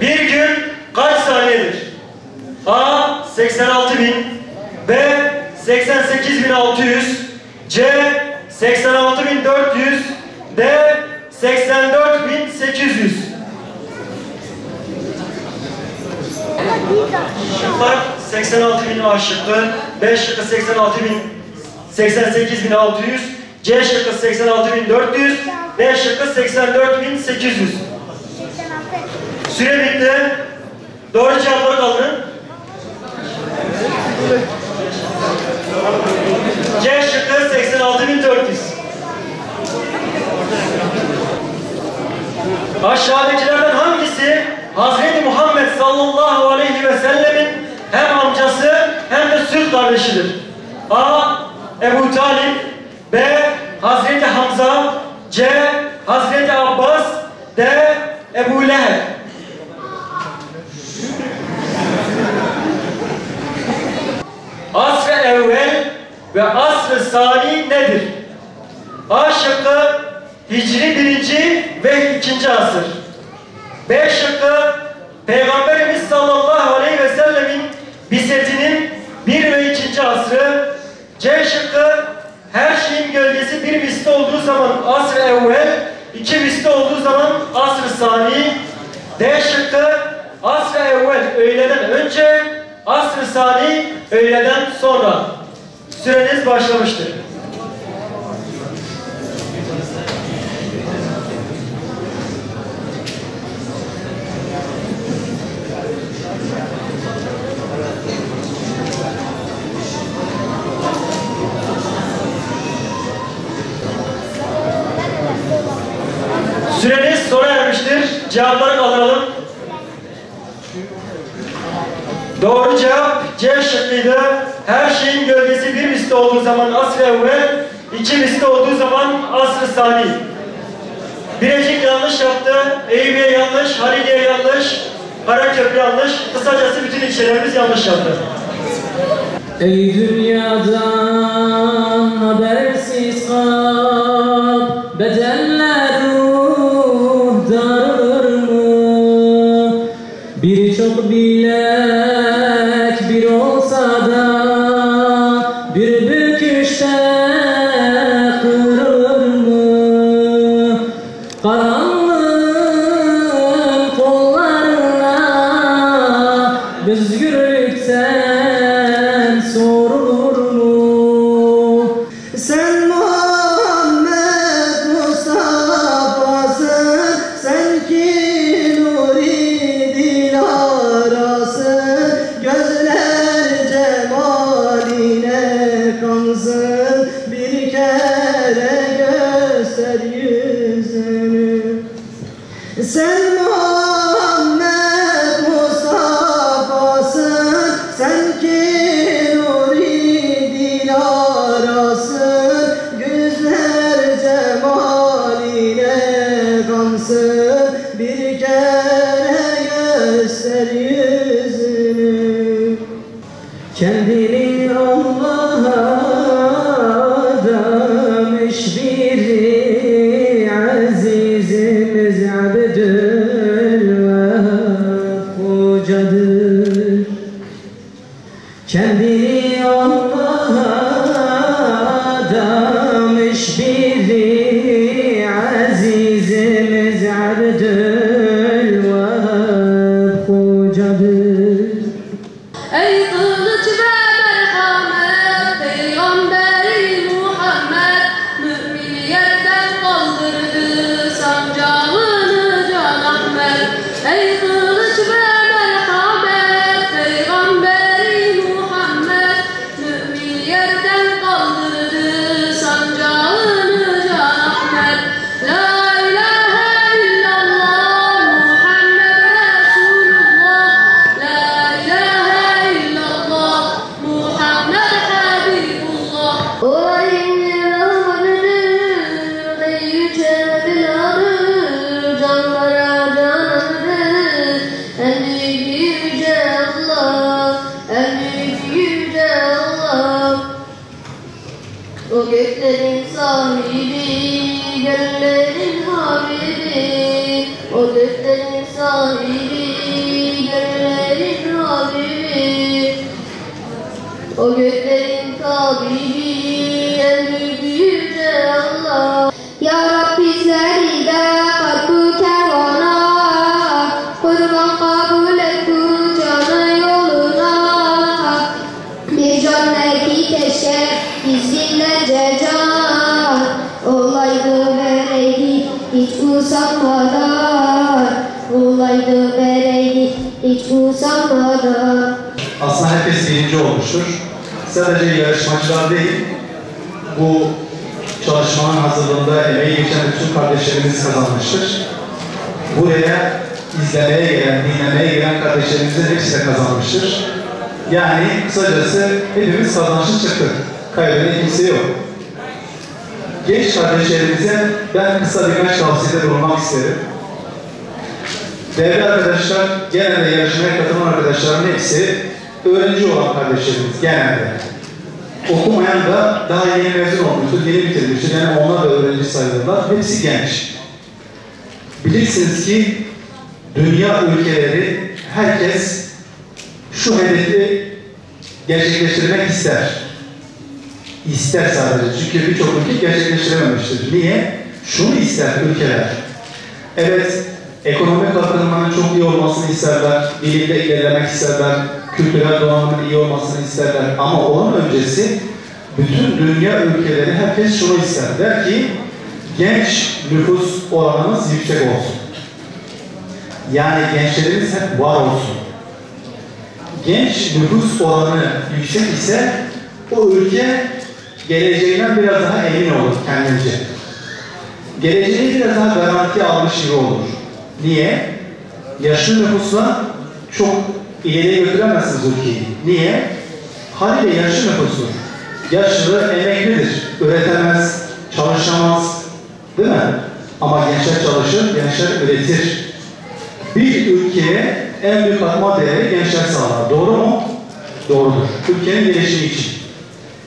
Bir gün kaç saniyedir? A. 86.000, B. 88.600, C. 86.400, D. 84.800. Şıklar 86.000 A şıkkı, B şıkkı 88.600, C şıkkı 86.400, D şıkkı 84.800. Süre bitti. Doğru cevapları kaldırın. C şıkkı 86.400. Aşağıdakilerden hangisi Hazreti Muhammed sallallahu aleyhi ve sellemin hem amcası hem de süt kardeşidir? A. Ebu Talib, B. Hazreti Hamza, C. Hazreti Abbas, D. Ebu Leheb. Asr-ı evvel ve asr-ı sani nedir? A şıkkı Hicri 1. ve 2. asır. B şıkkı Peygamberimiz sallallahu aleyhi ve sellemin bisetinin 1 ve 2. asrı. C şıkkı her şeyin gölgesi bir misli olduğu zaman asr-ı evvel, 2 misli olduğu zaman asr-ı sani. D şıkkı asr-ı evvel öğleden önce, asr-ı sani öğleden sonra. Süreniz başlamıştır. Süreniz sona ermiştir. Cevapları kaldıralım. Doğru cevap C şıkkıydı. Her şeyin gölgesi bir misli olduğu zaman asr-ı evvel, 2 misli olduğu zaman asr-ı sani. Birecik yanlış yaptı. Eyüpiye yanlış, Haliliye yanlış, Karaköprü yanlış. Kısacası bütün ilçelerimiz yanlış yaptı. Ey dünyadan habersiz kal, bedenler ruh darılır mı? Birçok bilek bir olsa da bir büküşte kırılır mı? Karanlığın kollarına özgürlükten sorulur mu? Sen Muhammed Mustafa'sın, sen ki nuri dilarasın, gözler cemaline kansın, bir kere göster yüzünü. Sen Muhammed Mustafa'sın, sen ki nuri dilarasın, gözler cemaline kansın, bir kere göster yüzünü. Kendini Allah'a adamış biri, azizimiz Abdülvehhab Hoca'dır. Kendini Allah'a adamış biri, azizimiz Abdülvehhab Hoca'dır. Ey kılıç ve merhamet, Peygamberi Muhammed, mümin yerden kaldırdı sancağını Can Ahmet. Ey kılıç ve merhamet, Peygamberi Muhammed, mümin yerden kaldırdı sancağını Can Ahmet. La ilahe illallah Muhammed Resulullah, La ilahe illallah Muhammed Habibullah. O inanır ey yüce Bilal'ı, canlara canandır en büyük yüce Allah, en büyük yüce Allah. O göklerin sahibi, gönüllerin habibi, o göklerin sahibi, O göklerin tabibi en büyük yüce Allah. Ya Rabbi bizleri de kalbi kervana, kurban kabul et bu canı yoluna. Bir can belki keşke bizimlece can, olaydı vereydik hiç usanmadan, olaydı vereydik hiç usanmadan. Aslında herkes birinci olmuştur. Sadece yarışmacılar değil, bu çalışmanın hazırlığında emeği geçen bütün kardeşlerimiz kazanmıştır. Buraya izlemeye gelen, dinlemeye gelen kardeşlerimizin hepsi de kazanmıştır. Yani kısacası hepimiz kazançlı çıktık. Kaybeden kimse yok. Genç kardeşlerimize ben kısa birkaç tavsiyede bulunmak isterim. Değerli arkadaşlar, genelde yarışmaya katılan arkadaşların hepsi öğrenci olan kardeşlerimiz genelde. Okumayan da daha yeni mezun olmuştur, yeni bitirmiştir. Yani onlar da öğrenci sayılırlar. Hepsi genç. Bilirsiniz ki dünya ülkeleri herkes şu hedefi gerçekleştirmek ister. İster sadece. Çünkü birçok ülke gerçekleştirememiştir. Niye? Şunu ister ülkeler. Evet, ekonomik kalkınmanın çok iyi olmasını isterler, bilimde ilerlemek isterler, kültürel donanımın iyi olmasını isterler. Ama onun öncesi bütün dünya ülkeleri herkes şunu ister. Der ki genç nüfus oranımız yüksek olsun. Yani gençlerimiz hep var olsun. Genç nüfus oranı yüksek ise o ülke geleceğinden biraz daha emin olur kendince. Geleceği biraz daha garanti almış gibi olur. Niye? Yaşlı nüfusla çok ileriye götüremezsiniz ülkeyi. Niye? Haliyle yaşlı nüfusu. Yaşlı emeklidir. Üretemez, çalışamaz. Değil mi? Ama gençler çalışır, gençler üretir. Bir ülkeye en büyük katma değeri gençler sağlar. Doğru mu? Doğrudur. Ülkenin gelişimi için.